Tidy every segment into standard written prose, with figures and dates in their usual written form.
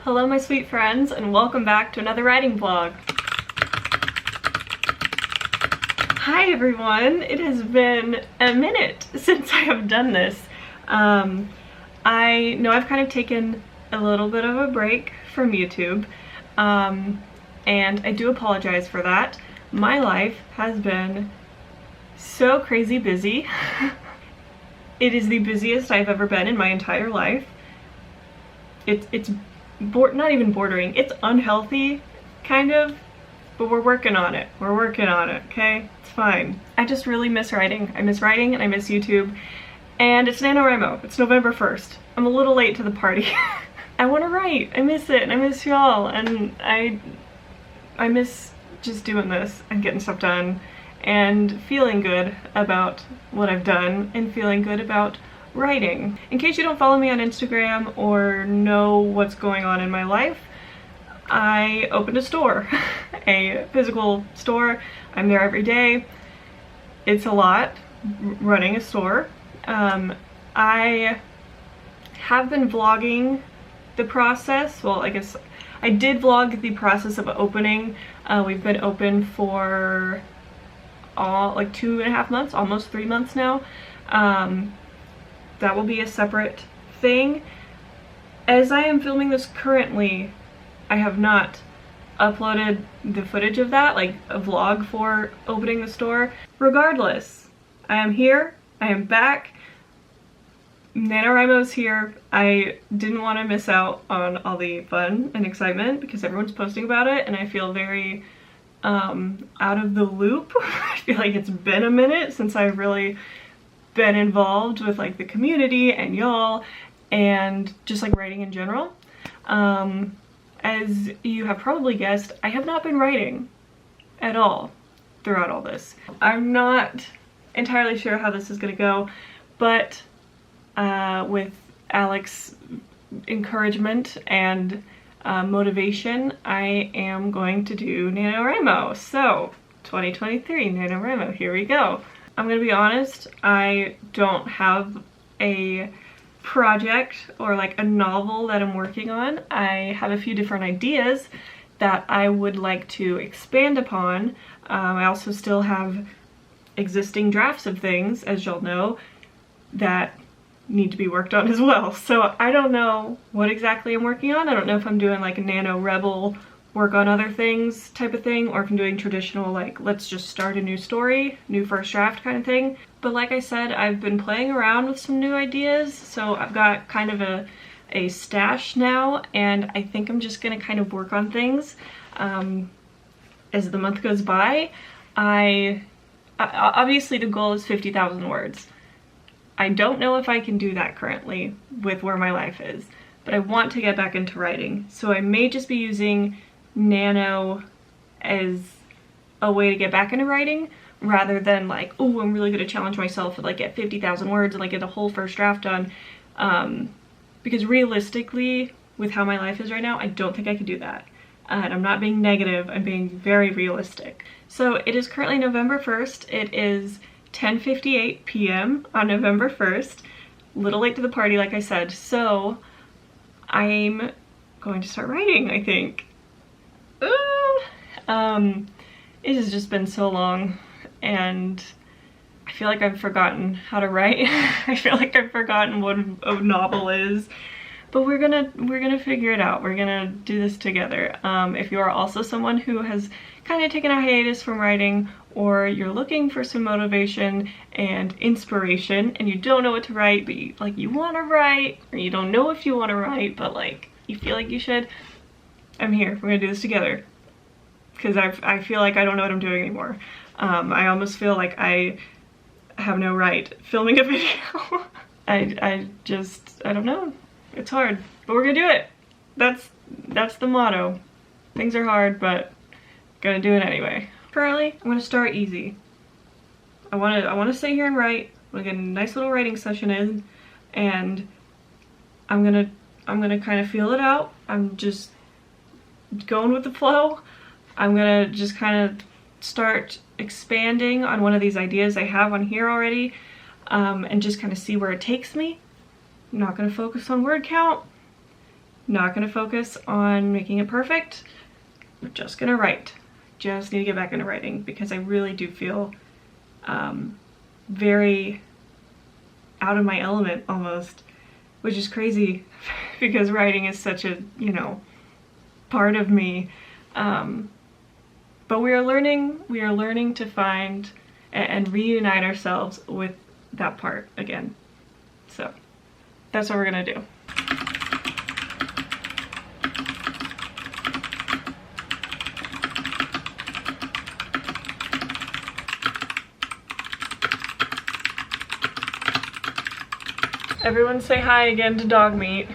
Hello my sweet friends, and welcome back to another writing vlog. Hi everyone, it has been a minute since I have done this. I know I've kind of taken a little bit of a break from YouTube, and I do apologize for that. My life has been so crazy busy. It is the busiest I've ever been in my entire life. It's not even bordering, it's unhealthy, kind of, but we're working on it. We're working on it, okay? It's fine. I just really miss writing. I miss writing and I miss YouTube. And it's NaNoWriMo. It's November 1st. I'm a little late to the party. I want to write. I miss it and I miss y'all, and I miss just doing this and getting stuff done and feeling good about what I've done and feeling good about writing. In case you don't follow me on Instagram or know what's going on in my life, I opened a store, a physical store. I'm there every day. It's a lot running a store. I have been vlogging the process. Well, I guess I did vlog the process of opening. We've been open for like 2.5 months, almost 3 months now. That will be a separate thing. As I am filming this currently, I have not uploaded the footage of that, like a vlog for opening the store. Regardless, I am here, I am back. NaNoWriMo's here. I didn't want to miss out on all the fun and excitement because everyone's posting about it, and I feel very out of the loop. I feel like it's been a minute since I've really been involved with like the community and y'all and just like writing in general. As you have probably guessed, I have not been writing at all throughout all this. I'm not entirely sure how this is gonna go, but with Alex's encouragement and motivation, I am going to do NaNoWriMo. So 2023 NaNoWriMo, here we go. I'm gonna be honest, I don't have a project or like a novel that I'm working on. I have a few different ideas that I would like to expand upon. I also still have existing drafts of things, as y'all know, that need to be worked on as well. So I don't know what exactly I'm working on. I don't know if I'm doing like a NaNoRebel work on other things type of thing, or if I'm doing traditional like let's just start a new story, new first draft kind of thing. But like I said, I've been playing around with some new ideas, so I've got kind of a stash now, and I think I'm just gonna kind of work on things as the month goes by. Obviously the goal is 50,000 words. I don't know if I can do that currently with where my life is, but I want to get back into writing. So I may just be using Nano as a way to get back into writing rather than like, oh, I'm really gonna challenge myself and like get 50,000 words and like get a whole first draft done. Because realistically, with how my life is right now, I don't think I could do that. And I'm not being negative, I'm being very realistic. So it is currently November 1st. It is 10:58 p.m. on November 1st. Little late to the party, like I said. So I'm going to start writing, I think. It has just been so long, and I feel like I've forgotten how to write. I feel like I've forgotten what a novel is, but we're gonna figure it out. We're gonna do this together. If you are also someone who has kind of taken a hiatus from writing, or you're looking for some motivation and inspiration and you don't know what to write, but you want to write, or you don't know if you want to write, but like you feel like you should, I'm here. We're gonna do this together. Because I feel like I don't know what I'm doing anymore. I almost feel like I have no right filming a video. I don't know. It's hard, but we're gonna do it. That's the motto. Things are hard, but gonna do it anyway. Currently, I'm gonna start easy. I wanna sit here and write. I'm gonna get a nice little writing session in, and I'm gonna kind of feel it out. I'm just going with the flow. I'm gonna just kind of start expanding on one of these ideas I have on here already, and just kind of see where it takes me. I'm not gonna focus on word count. Not gonna focus on making it perfect. We're just gonna write. Just need to get back into writing because I really do feel very out of my element almost, which is crazy because writing is such a, you know, part of me. But we are learning to find and reunite ourselves with that part again. So that's what we're gonna do. Everyone say hi again to Dog Meat.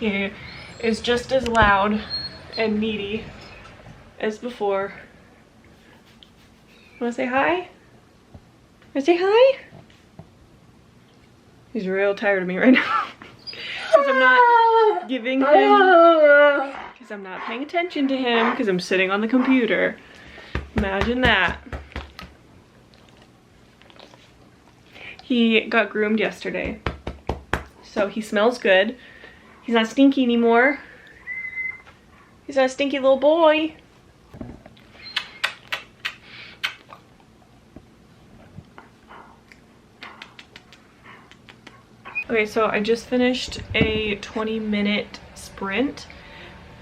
He is just as loud and needy as before. Wanna say hi? Wanna say hi? He's real tired of me right now. Because I'm not giving him, because I'm not paying attention to him, because I'm sitting on the computer. Imagine that. He got groomed yesterday. So he smells good. He's not stinky anymore. He's not a stinky little boy. Okay, so I just finished a 20-minute sprint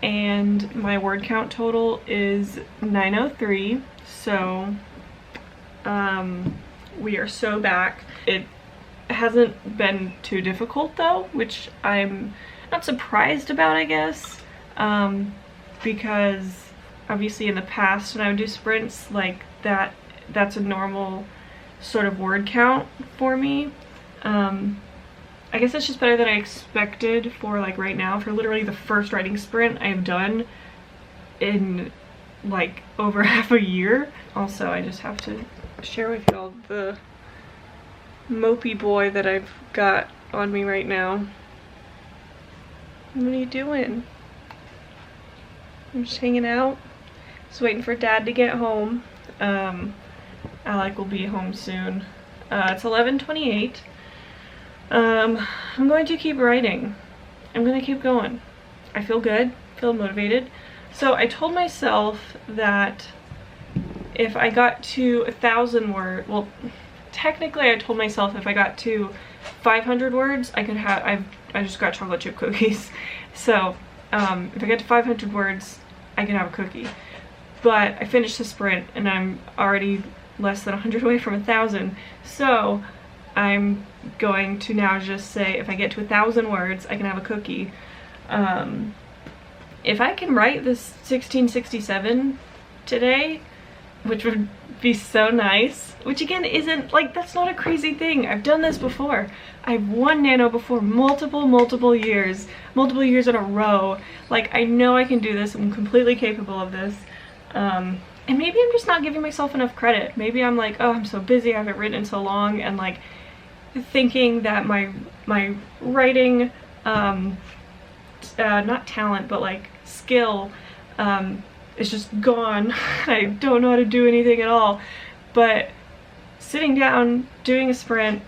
and my word count total is 903. So we are so back. It hasn't been too difficult though, which I'm not surprised about, I guess, because obviously in the past when I would do sprints like that's a normal sort of word count for me. I guess it's just better than I expected for like right now, for literally the first writing sprint I've done in like over half a year. Also, I just have to share with y'all the mopey boy that I've got on me right now. What are you doing? I'm just hanging out. Just waiting for Dad to get home. Alec will be home soon. It's 11:28. I'm going to keep writing. I'm gonna keep going. I feel good, feel motivated. So I told myself that if I got to 1,000 words, well, technically I told myself if I got to 500 words, I could have, I just got chocolate chip cookies. So if I get to 500 words, I can have a cookie. But I finished the sprint and I'm already less than 100 away from 1,000. So I'm going to now just say if I get to 1,000 words, I can have a cookie. If I can write this 1667 today, which would be so nice, which again isn't like, that's not a crazy thing. I've done this before. I've won Nano before multiple years in a row. Like, I know I can do this. I'm completely capable of this. And maybe I'm just not giving myself enough credit. Maybe I'm like, oh, I'm so busy, I haven't written in so long, and like thinking that my writing not talent but like skill is just gone. I don't know how to do anything at all. But sitting down, doing a sprint,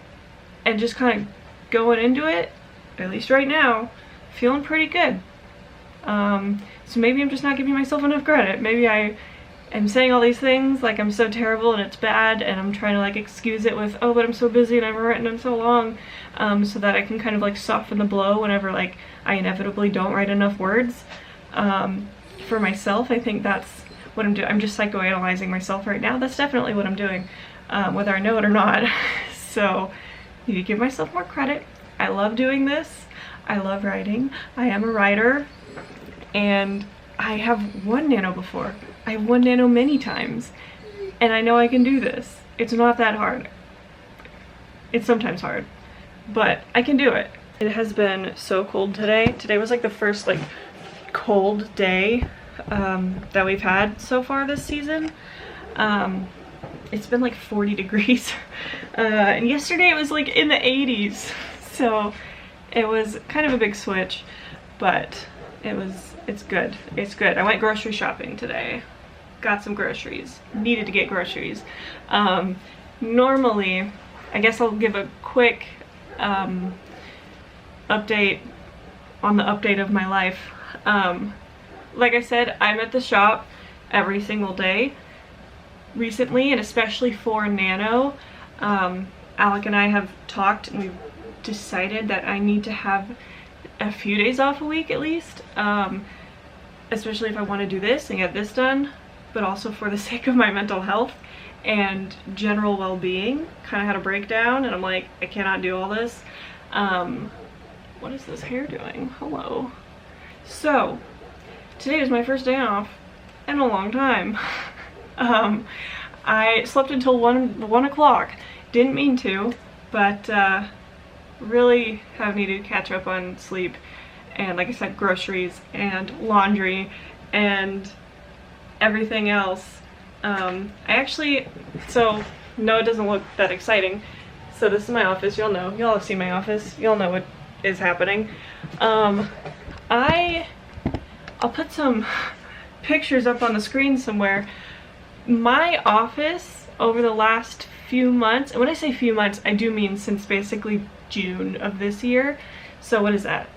and just kind of going into it, at least right now, feeling pretty good. So maybe I'm just not giving myself enough credit. Maybe I am saying all these things like I'm so terrible and it's bad, and I'm trying to like excuse it with, oh, but I'm so busy and I haven't written in so long, so that I can kind of like soften the blow whenever like I inevitably don't write enough words. For myself, I think that's what I'm doing. I'm just psychoanalyzing myself right now. That's definitely what I'm doing, whether I know it or not. So I need to give myself more credit. I love doing this. I love writing. I am a writer, and I have won Nano before. I've won Nano many times, and I know I can do this. It's not that hard. It's sometimes hard, but I can do it. It has been so cold today. Today was like the first like cold day that we've had so far this season. It's been like 40 degrees and yesterday it was like in the 80s, so it was kind of a big switch, but it's good. It's good. I went grocery shopping today, got some groceries, needed to get groceries. Normally, I guess I'll give a quick update on the update of my life. Like I said, I'm at the shop every single day recently, and especially for Nano. Alec and I have talked and we've decided that I need to have a few days off a week at least, especially if I want to do this and get this done, but also for the sake of my mental health and general well-being. Kind of had a breakdown and I'm like, I cannot do all this. What is this hair doing? Hello. So today is my first day off in a long time. I slept until 1 o'clock. Didn't mean to, but really have needed to catch up on sleep and, like I said, groceries and laundry and everything else. So no, it doesn't look that exciting. So this is my office. Y'all know. Y'all have seen my office. Y'all know what is happening. I'll put some pictures up on the screen somewhere. My office over the last few months, and when I say few months, I do mean since basically June of this year. So what is that?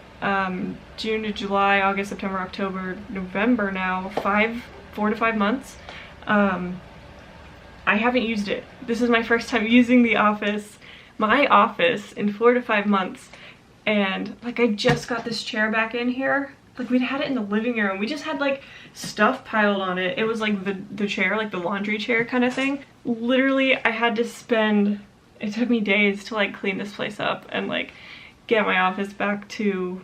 June to July, August, September, October, November now, 4 to 5 months. I haven't used it. This is my first time using my office in 4 to 5 months. And like, I just got this chair back in here. Like, we'd had it in the living room. We just had like stuff piled on it. It was like the chair, like the laundry chair kind of thing. Literally, I had to spend, it took me days to like clean this place up and like get my office back to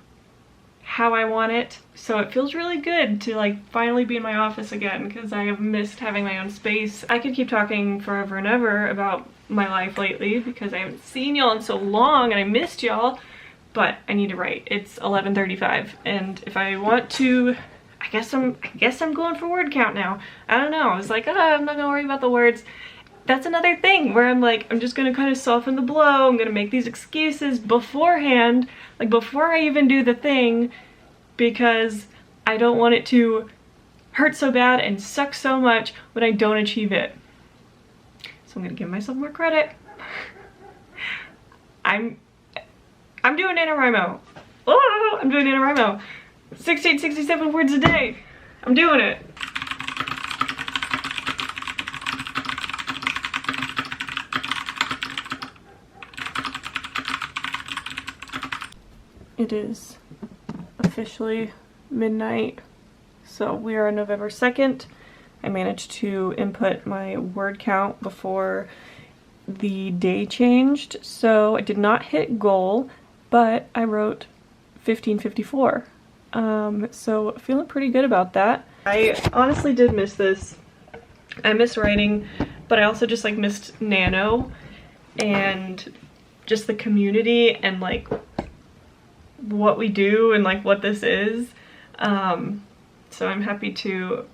how I want it. So it feels really good to like finally be in my office again, because I have missed having my own space. I could keep talking forever and ever about my life lately because I haven't seen y'all in so long and I missed y'all. But I need to write. It's 11:35, and if I want to, I guess I'm going for word count now. I don't know. I was like, I'm not gonna worry about the words. That's another thing where I'm like, I'm just gonna kind of soften the blow. I'm gonna make these excuses beforehand, like before I even do the thing, because I don't want it to hurt so bad and suck so much when I don't achieve it. So I'm gonna give myself more credit. I'm doing NaNoWriMo. Oh, I'm doing NaNoWriMo. 1667 words a day. I'm doing it. It is officially midnight. So we are on November 2nd. I managed to input my word count before the day changed. So I did not hit goal, but I wrote 1554. So feeling pretty good about that. I honestly did miss this. I miss writing, but I also just like missed Nano and just the community and like what we do and like what this is. So I'm happy to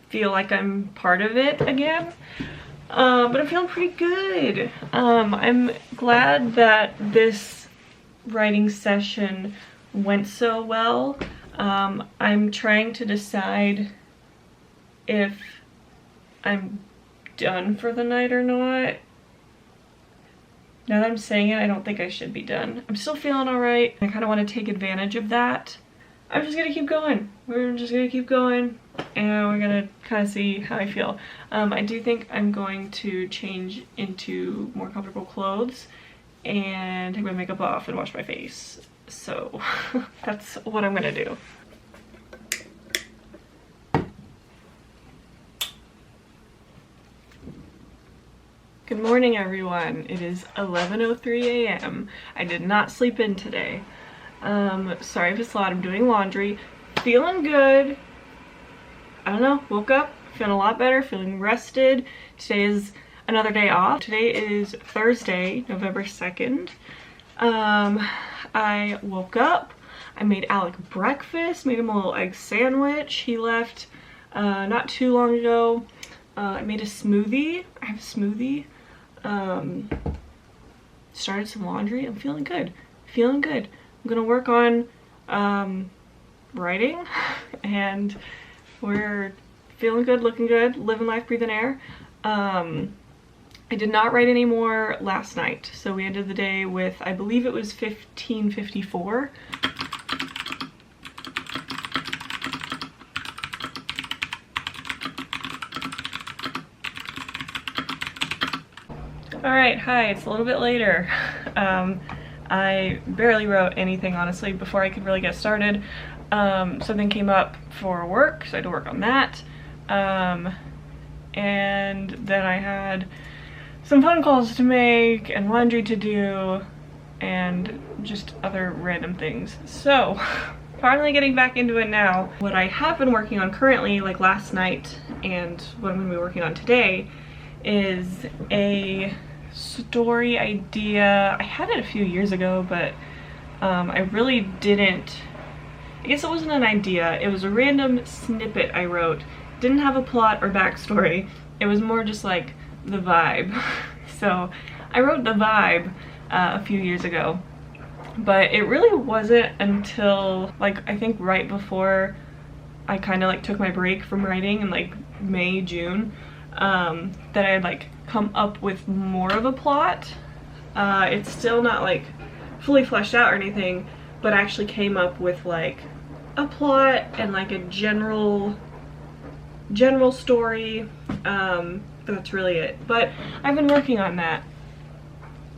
feel like I'm part of it again. But I'm feeling pretty good. I'm glad that this writing session went so well. I'm trying to decide if I'm done for the night or not. Now that I'm saying it, I don't think I should be done. I'm still feeling alright. I kind of want to take advantage of that. I'm just gonna keep going. We're just gonna keep going and we're gonna kind of see how I feel. I do think I'm going to change into more comfortable clothes and take my makeup off and wash my face. So that's what I'm gonna do. Good morning, everyone. It is 11:03 a.m. I did not sleep in today. Sorry if it's loud. I'm doing laundry. Feeling good. I don't know, woke up feeling a lot better, feeling rested. Today is another day off. Today is Thursday, November 2nd. I woke up, I made Alec breakfast, made him a little egg sandwich. He left not too long ago. I made a smoothie. I have a smoothie. Started some laundry. I'm feeling good. Feeling good. I'm gonna work on writing, and we're feeling good, looking good, living life, breathing air. I did not write any more last night, so we ended the day with, I believe it was 1554. Alright, hi, it's a little bit later. I barely wrote anything, honestly, before I could really get started. Something came up for work, so I had to work on that. And then I had some phone calls to make and laundry to do and just other random things. So, finally getting back into it now. What I have been working on currently, like last night, and what I'm going to be working on today, is a story idea. I had it a few years ago, but I really didn't, I guess it wasn't an idea, it was a random snippet I wrote. Didn't have a plot or backstory, it was more just like the vibe. So I wrote the vibe a few years ago, but it really wasn't until like I think right before I kind of like took my break from writing in like May, June, that I had like come up with more of a plot. It's still not like fully fleshed out or anything, but I actually came up with like a plot and like a general story. That's really it, but I've been working on that.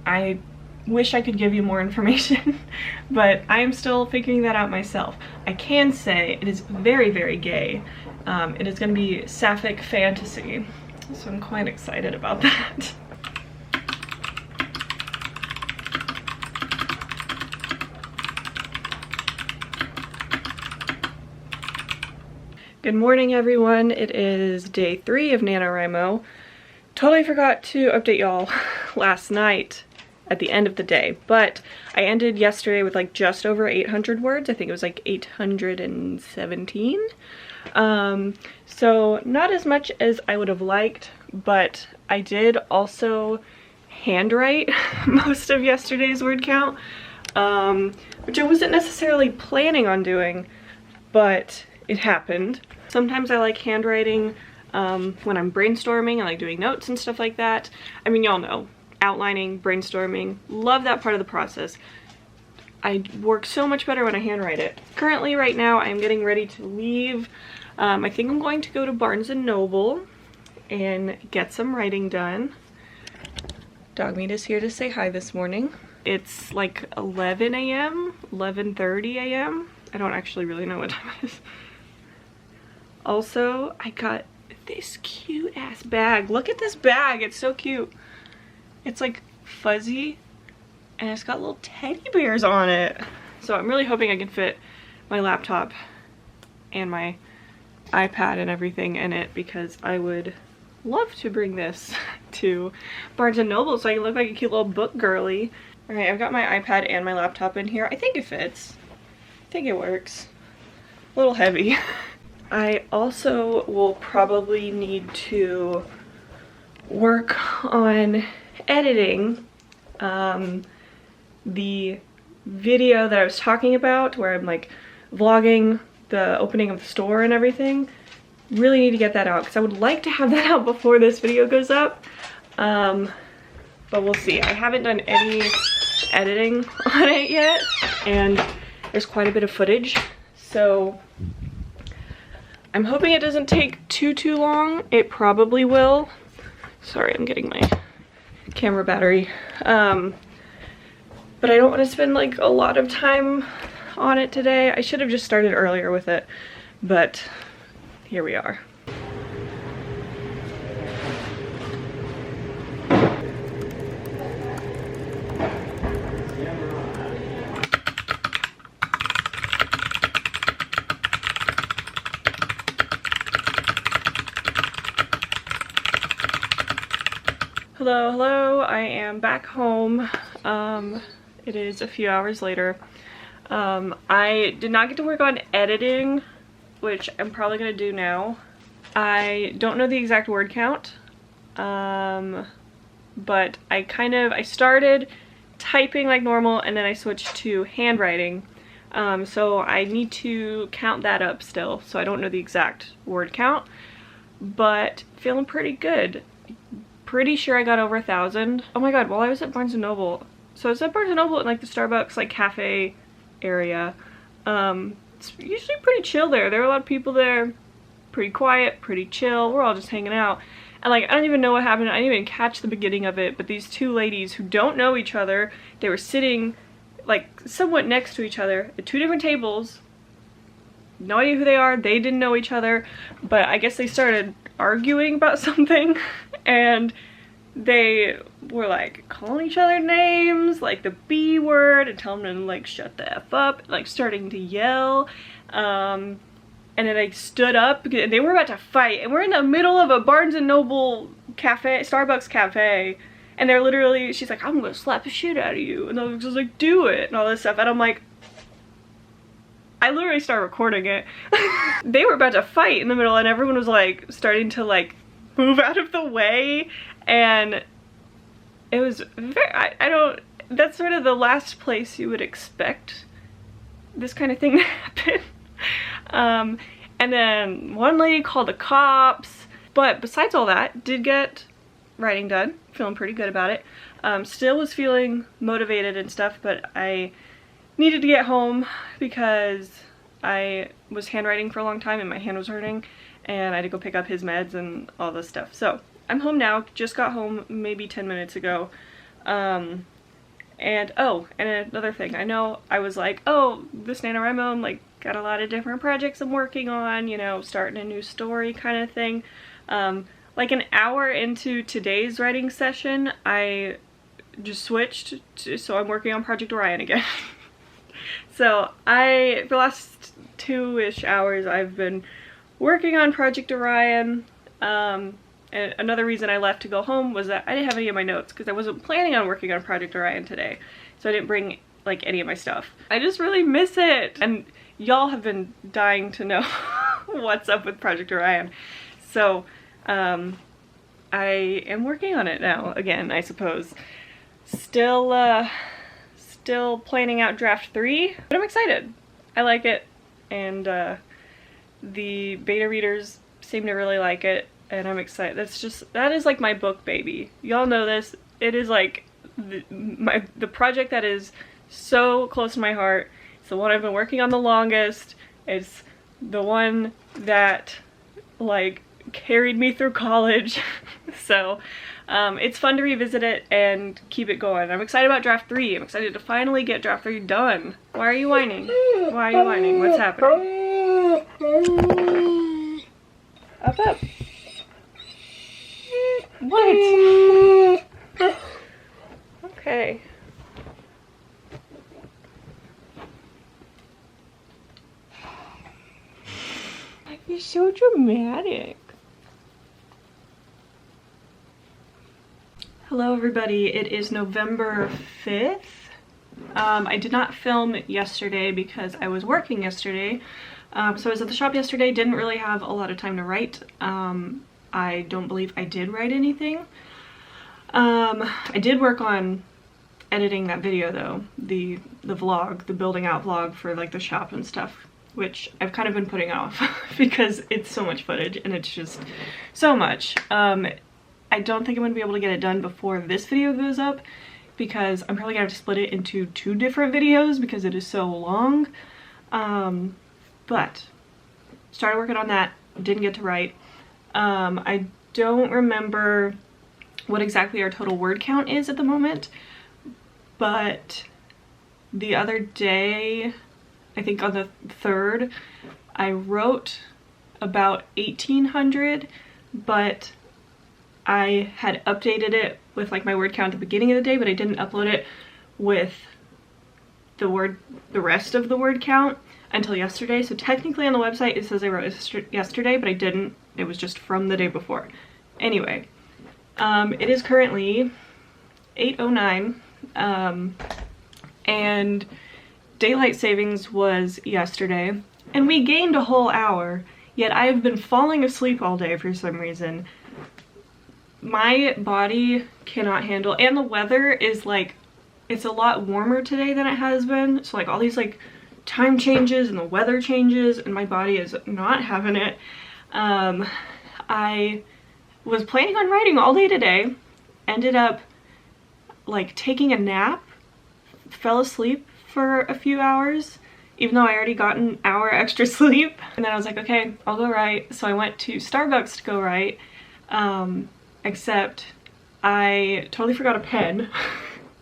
I wish I could give you more information, but I am still figuring that out myself. I can say it is very, very gay. It is going to be sapphic fantasy, so I'm quite excited about that. Good morning, everyone. It is day 3 of NaNoWriMo. Totally forgot to update y'all last night at the end of the day, but I ended yesterday with like just over 800 words. I think it was like 817. So not as much as I would have liked, but I did also handwrite most of yesterday's word count, which I wasn't necessarily planning on doing, but it happened. Sometimes I like handwriting when I'm brainstorming and like doing notes and stuff like that. I mean, y'all know, outlining, brainstorming, love that part of the process. I work so much better when I handwrite it. Currently, right now, I'm getting ready to leave. I think I'm going to go to Barnes & Noble and get some writing done. Dogmeat is here to say hi this morning. It's like 11 a.m., 11:30 a.m. I don't actually really know what time it is. Also, I got this cute ass bag. Look at this bag, it's so cute. It's like fuzzy and it's got little teddy bears on it. So I'm really hoping I can fit my laptop and my iPad and everything in it, because I would love to bring this to Barnes & Noble so I can look like a cute little book girly. Alright, I've got my iPad and my laptop in here. I think it fits. I think it works. A little heavy. I also will probably need to work on editing the video that I was talking about, where I'm like vlogging the opening of the store and everything. Really need to get that out because I would like to have that out before this video goes up, but we'll see. I haven't done any editing on it yet, and there's quite a bit of footage, so I'm hoping it doesn't take too long. It probably will. Sorry, I'm getting my camera battery. But I don't want to spend like a lot of time on it today. I should have just started earlier with it, but here we are. Hello, I am back home. It is a few hours later. I did not get to work on editing, which I'm probably gonna do now. I don't know the exact word count, but I started typing like normal and then I switched to handwriting. So I need to count that up still, so I don't know the exact word count, but feeling pretty good. Pretty sure I got over 1,000. Oh my god, while I was at Barnes & Noble, so I was at Barnes & Noble in like the Starbucks like cafe area. It's usually pretty chill there. There are a lot of people there, pretty quiet, pretty chill. We're all just hanging out. And like, I don't even know what happened. I didn't even catch the beginning of it, but these two ladies who don't know each other, they were sitting like somewhat next to each other at two different tables. No idea who they are. They didn't know each other, but I guess they started arguing about something, and they were like calling each other names, like the B word, and telling them to like shut the F up, like starting to yell. And then they stood up and they were about to fight, and we're in the middle of a Barnes and Noble cafe, Starbucks cafe, and they're literally, she's like, I'm gonna slap the shit out of you, and they're just like, do it, and all this stuff, and I'm like, I literally started recording it. They were about to fight in the middle, and everyone was like starting to like move out of the way, and it was very, I don't, that's sort of the last place you would expect this kind of thing to happen. And then one lady called the cops, but besides all that, did get writing done, feeling pretty good about it. Still was feeling motivated and stuff, but I needed to get home because I was handwriting for a long time and my hand was hurting, and I had to go pick up his meds and all this stuff. So I'm home now, just got home maybe 10 minutes ago. And oh, and another thing, I know I was like, oh, this NaNoWriMo, I'm like, got a lot of different projects I'm working on, you know, starting a new story kind of thing. Like an hour into today's writing session, I just switched to, so I'm working on Project Orion again. So for the last 2-ish hours, I've been working on Project Orion. And another reason I left to go home was that I didn't have any of my notes because I wasn't planning on working on Project Orion today. So I didn't bring like any of my stuff. I just really miss it. And y'all have been dying to know what's up with Project Orion. So I am working on it now again, I suppose. Still planning out draft 3, but I'm excited. I like it, and the beta readers seem to really like it, and I'm excited. That is like my book baby. Y'all know this. It is like the project that is so close to my heart. It's the one I've been working on the longest. It's the one that like carried me through college. So it's fun to revisit it and keep it going. I'm excited about draft 3. I'm excited to finally get draft 3 done. Why are you whining? Why are you whining? What's happening? Up. What? Okay. You're so dramatic. Hello everybody, it is November 5th. I did not film yesterday because I was working yesterday. So I was at the shop yesterday, didn't really have a lot of time to write. I don't believe I did write anything. I did work on editing that video though, the vlog, the building out vlog for like the shop and stuff, which I've kind of been putting off because it's so much footage and it's just so much. I don't think I'm going to be able to get it done before this video goes up because I'm probably going to have to split it into 2 different videos because it is so long. But started working on that, didn't get to write. I don't remember what exactly our total word count is at the moment, but the other day, I think on the 3rd, I wrote about 1,800, but I had updated it with like my word count at the beginning of the day, but I didn't upload it with the rest of the word count until yesterday. So technically on the website it says I wrote yesterday, but I didn't. It was just from the day before. Anyway, it is currently 8:09, and daylight savings was yesterday, and we gained a whole hour, yet I have been falling asleep all day for some reason. My body cannot handle, and the weather is like, it's a lot warmer today than it has been, so like all these like time changes and the weather changes and my body is not having it. I was planning on writing all day today, ended up like taking a nap, fell asleep for a few hours even though I already got an hour extra sleep, and then I was like, okay, I'll go write. So I went to Starbucks to go write. except I totally forgot a pen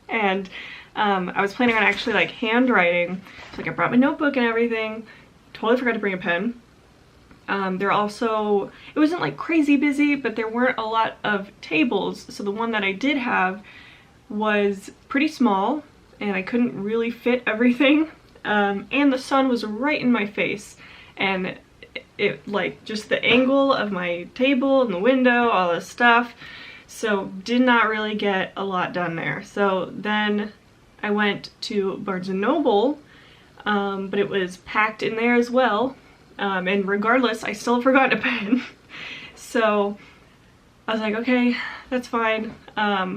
and I was planning on actually like handwriting. So like I brought my notebook and everything, totally forgot to bring a pen. There also, it wasn't like crazy busy, but there weren't a lot of tables. So the one that I did have was pretty small and I couldn't really fit everything. And the sun was right in my face and it like just the angle of my table and the window, all this stuff. So did not really get a lot done there. So then I went to Barnes & Noble, but it was packed in there as well. And regardless, I still forgot a pen. So I was like, okay, that's fine.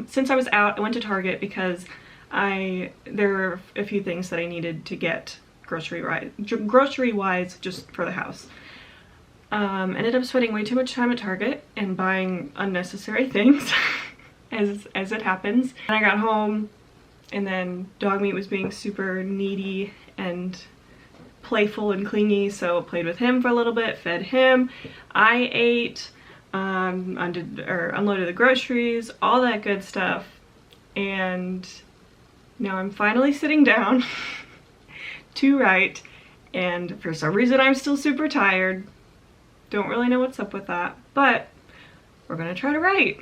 Since I was out, I went to Target because there are a few things that I needed to get grocery-wise just for the house. Ended up spending way too much time at Target and buying unnecessary things, as it happens. And I got home, and then dog meat was being super needy and playful and clingy, so played with him for a little bit, fed him. I ate, unloaded the groceries, all that good stuff. And now I'm finally sitting down to write, and for some reason I'm still super tired. Don't really know what's up with that, but we're gonna try to write.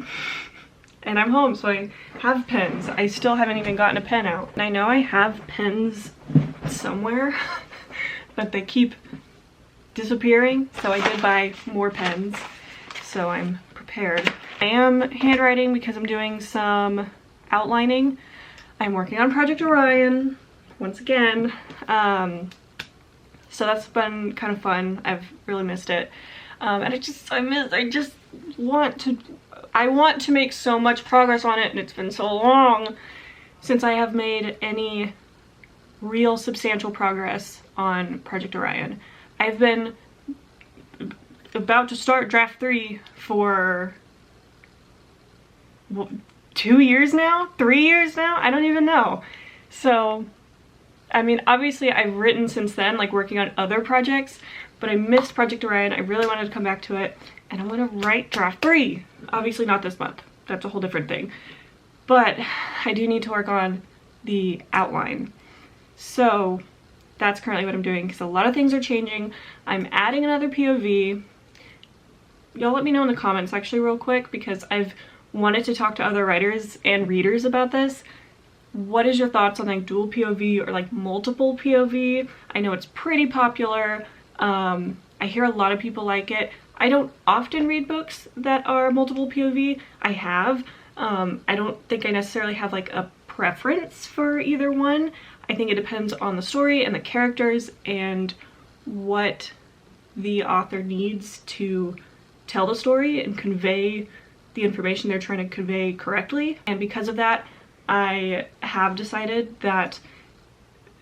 And I'm home, so I have pens. I still haven't even gotten a pen out. And I know I have pens somewhere, but they keep disappearing, so I did buy more pens, so I'm prepared. I am handwriting because I'm doing some outlining. I'm working on Project Orion once again, so that's been kind of fun. I've really missed it, and I want to make so much progress on it, and it's been so long since I have made any real substantial progress on Project Orion. I've been about to start draft 3 for 2 years now? 3 years now? I don't even know. So, I mean, obviously I've written since then, like working on other projects, but I missed Project Orion. I really wanted to come back to it, and I'm gonna write draft 3. Obviously not this month. That's a whole different thing. But I do need to work on the outline. So that's currently what I'm doing because a lot of things are changing. I'm adding another POV. Y'all let me know in the comments actually real quick, because I've wanted to talk to other writers and readers about this. What is your thoughts on like dual POV or like multiple POV? I know it's pretty popular. I hear a lot of people like it. I don't often read books that are multiple POV. I have. I don't think I necessarily have like a preference for either one. I think it depends on the story and the characters and what the author needs to tell the story and convey the information they're trying to convey correctly. And because of that, I have decided that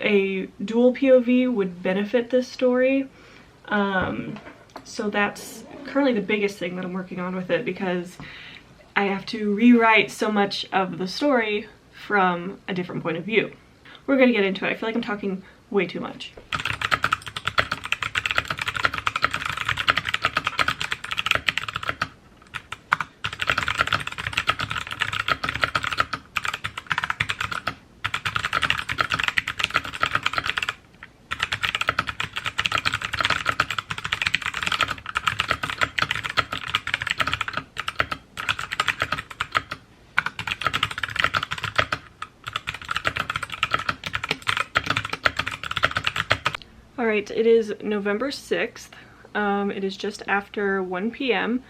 a dual POV would benefit this story. So that's currently the biggest thing that I'm working on with it, because I have to rewrite so much of the story from a different point of view. We're gonna get into it. I feel like I'm talking way too much. Alright, it is November 6th. It is just after 1 p.m.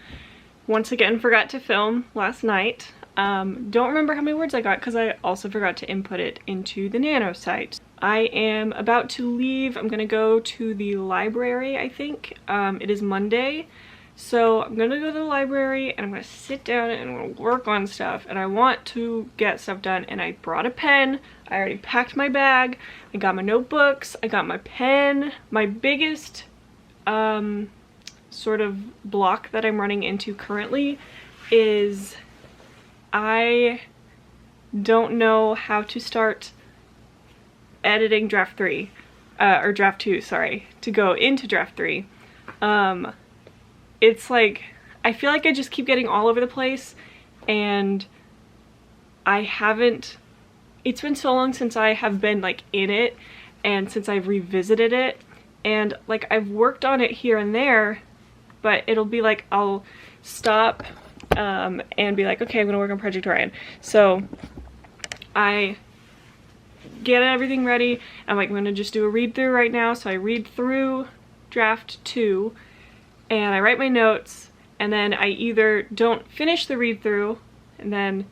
Once again, forgot to film last night. Don't remember how many words I got because I also forgot to input it into the Nano site. I am about to leave. I'm gonna go to the library, I think. It is Monday. So I'm gonna go to the library and I'm gonna sit down and I'm gonna work on stuff, and I want to get stuff done. And I brought a pen. I already packed my bag. I got my notebooks. I got my pen. My biggest sort of block that I'm running into currently is I don't know how to start editing draft 3 or draft 2, sorry, to go into draft 3. It's like I feel like I just keep getting all over the place, and I haven't, it's been so long since I have been like in it and since I've revisited it, and like I've worked on it here and there, but it'll be like I'll stop and be like, okay, I'm gonna work on Project Orion. So I get everything ready. I'm like, I'm gonna just do a read through right now. So I read through draft 2 and I write my notes, and then I either don't finish the read through and then,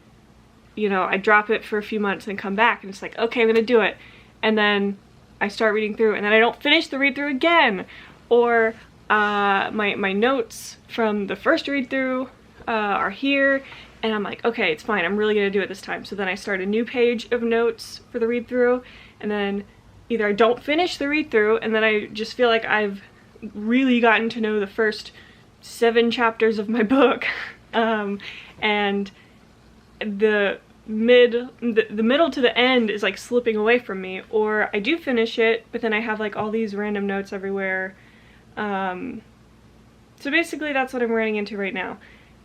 you know, I drop it for a few months and come back and it's like, okay, I'm gonna do it. And then I start reading through and then I don't finish the read through again. Or my notes from the first read through are here, and I'm like, okay, it's fine, I'm really gonna do it this time. So then I start a new page of notes for the read through, and then either I don't finish the read through and then I just feel like I've really gotten to know the first 7 chapters of my book, and the middle to the end is like slipping away from me, or I do finish it but then I have like all these random notes everywhere. So basically that's what I'm running into right now,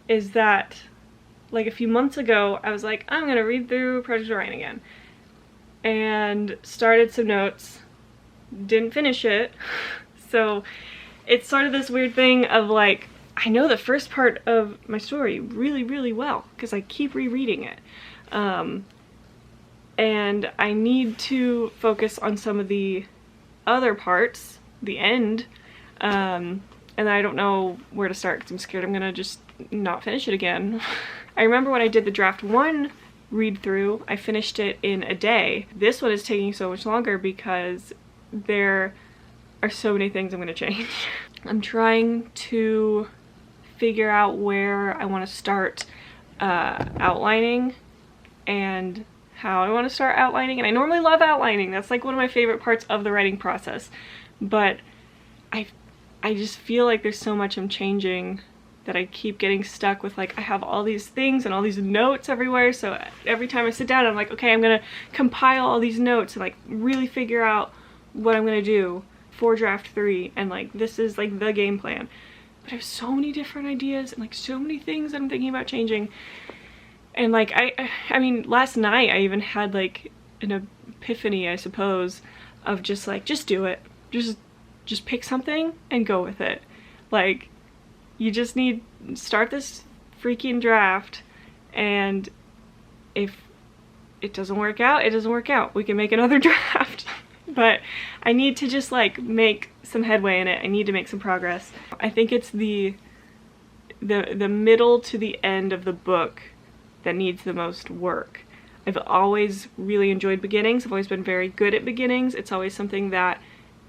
is that like a few months ago I was like, I'm gonna read through Project Orion again, and started some notes, didn't finish it. So it's sort of this weird thing of like, I know the first part of my story really, really well because I keep rereading it. And I need to focus on some of the other parts, the end, and I don't know where to start because I'm scared I'm gonna just not finish it again. I remember when I did the draft 1 read through, I finished it in a day. This one is taking so much longer because there are so many things I'm gonna change. I'm trying to figure out where I want to start outlining and how I want to start outlining, and I normally love outlining. That's like one of my favorite parts of the writing process, but I just feel like there's so much I'm changing that I keep getting stuck with, like, I have all these things and all these notes everywhere, so every time I sit down I'm like, okay, I'm gonna compile all these notes and like really figure out what I'm gonna do for draft 3, and like this is like the game plan. But I have so many different ideas and like so many things that I'm thinking about changing. And like I mean, last night I even had like an epiphany, I suppose, of just like, just do it. Just pick something and go with it. Like, you just need start this freaking draft, and if it doesn't work out, it doesn't work out. We can make another draft. But I need to just like make some headway in it. I need to make some progress. I think it's the middle to the end of the book that needs the most work. I've always really enjoyed beginnings. I've always been very good at beginnings. It's always something that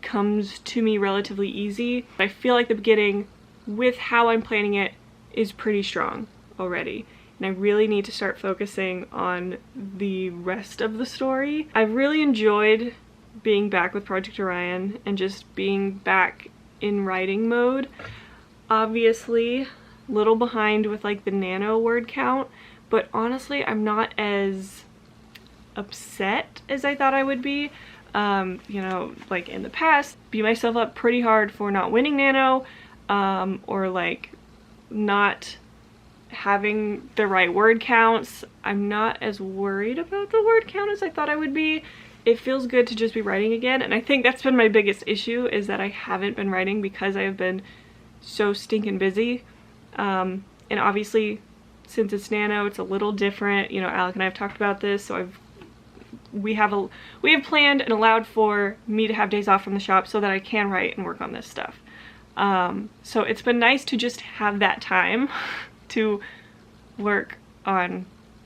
comes to me relatively easy. I feel like the beginning, with how I'm planning it, is pretty strong already. And I really need to start focusing on the rest of the story. I've really enjoyed being back with Project Orion and just being back in writing mode. Obviously, a little behind with like the nano word count, but honestly, I'm not as upset as I thought I would be. You know, like in the past, beat myself up pretty hard for not winning nano, or like not having the right word counts. I'm not as worried about the word count as I thought I would be. It feels good to just be writing again, and I think that's been my biggest issue, is that I haven't been writing because I have been so stinking busy. And obviously, since it's nano, it's a little different. You know, Alec and I have talked about this, so we have planned and allowed for me to have days off from the shop so that I can write and work on this stuff. So it's been nice to just have that time to work on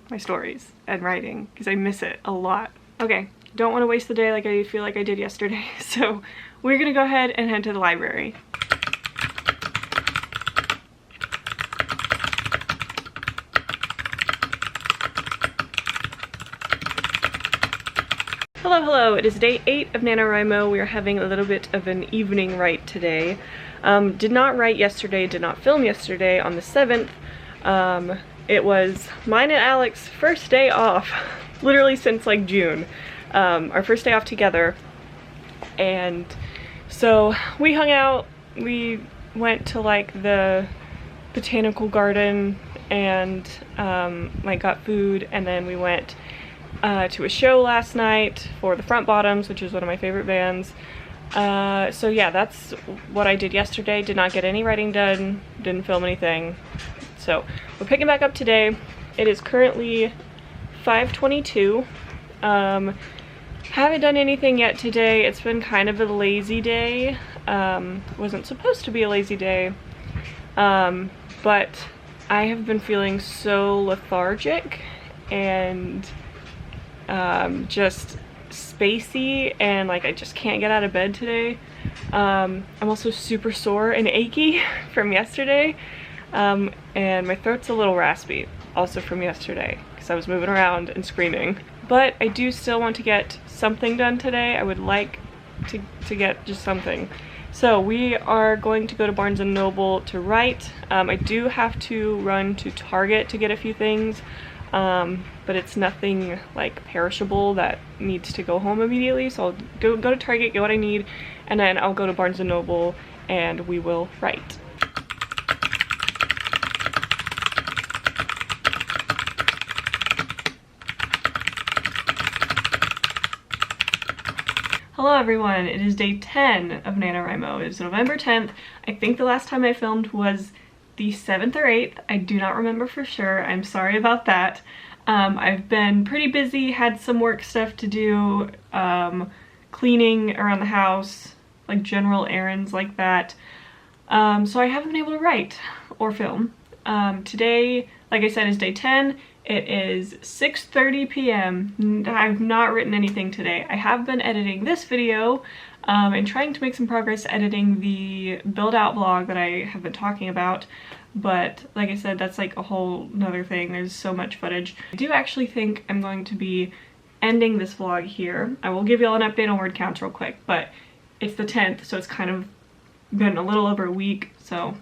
my stories and writing, because I miss it a lot. Okay, don't want to waste the day like I feel like I did yesterday, so we're gonna go ahead and head to the library. Hello, hello, it is day 8 of NaNoWriMo. We are having a little bit of an evening write today. Did not write yesterday, did not film yesterday on the 7th. It was mine and Alec's first day off, literally since like June. Our first day off together. And so we hung out, we went to like the botanical garden and like got food, and then we went to a show last night for the Front Bottoms, which is one of my favorite bands. So yeah, that's what I did yesterday. Did not get any writing done, didn't film anything. So we're picking back up today. It is currently 5:22. Haven't done anything yet today. It's been kind of a lazy day. Wasn't supposed to be a lazy day, but I have been feeling so lethargic and just spacey, and like I just can't get out of bed today. I'm also super sore and achy from yesterday, and my throat's a little raspy also from yesterday because I was moving around and screaming. But I do still want to get something done today. I would like to get just something. So we are going to go to Barnes & Noble to write. I do have to run to Target to get a few things, but it's nothing like perishable that needs to go home immediately. So I'll go to Target, get what I need, and then I'll go to Barnes & Noble and we will write. Hello everyone, it is day 10 of NaNoWriMo. It is November 10th. I think the last time I filmed was the 7th or 8th. I do not remember for sure. I'm sorry about that. I've been pretty busy, had some work stuff to do, cleaning around the house, like general errands like that. So I haven't been able to write or film. Today, like I said, is day 10. It is 6:30 p.m. I've not written anything today. I have been editing this video and trying to make some progress editing the build out vlog that I have been talking about, but like I said, that's like a whole nother thing. There's so much footage. I do actually think I'm going to be ending this vlog here. I will give you all an update on word counts real quick, but it's the 10th, so it's kind of been a little over a week, so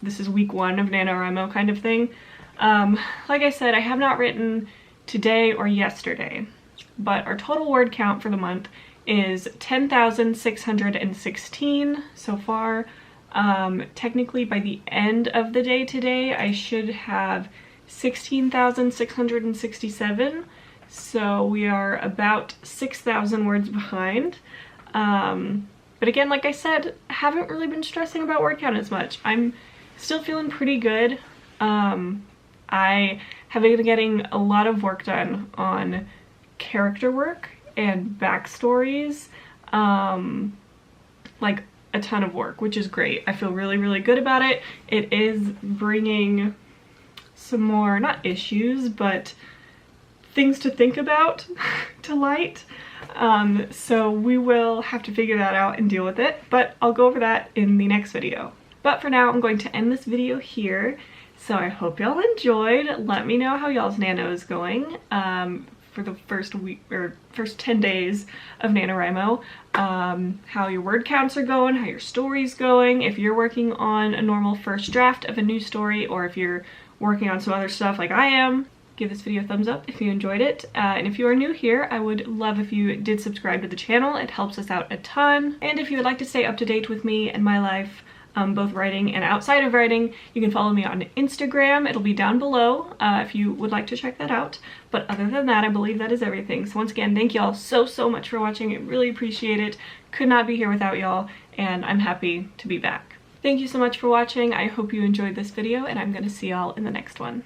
this is week 1 of NaNoWriMo kind of thing. Like I said, I have not written today or yesterday, but our total word count for the month is 10,616 so far. Technically by the end of the day today, I should have 16,667. So we are about 6,000 words behind. But again, like I said, I haven't really been stressing about word count as much. I'm still feeling pretty good. I have been getting a lot of work done on character work and backstories, like a ton of work, which is great. I feel really, really good about it. It is bringing some more, not issues, but things to think about to light. So we will have to figure that out and deal with it, but I'll go over that in the next video. But for now, I'm going to end this video here. So I hope y'all enjoyed. Let me know how y'all's nano is going for the first week or first 10 days of NaNoWriMo. How your word counts are going, how your story's going, if you're working on a normal first draft of a new story, or if you're working on some other stuff like I am. Give this video a thumbs up if you enjoyed it. And if you are new here, I would love if you did subscribe to the channel. It helps us out a ton. And if you would like to stay up to date with me and my life, both writing and outside of writing, you can follow me on Instagram. It'll be down below if you would like to check that out. But other than that, I believe that is everything. So once again, thank y'all so much for watching. I really appreciate it. Could not be here without y'all, and I'm happy to be back. Thank you so much for watching. I hope you enjoyed this video, and I'm gonna see y'all in the next one.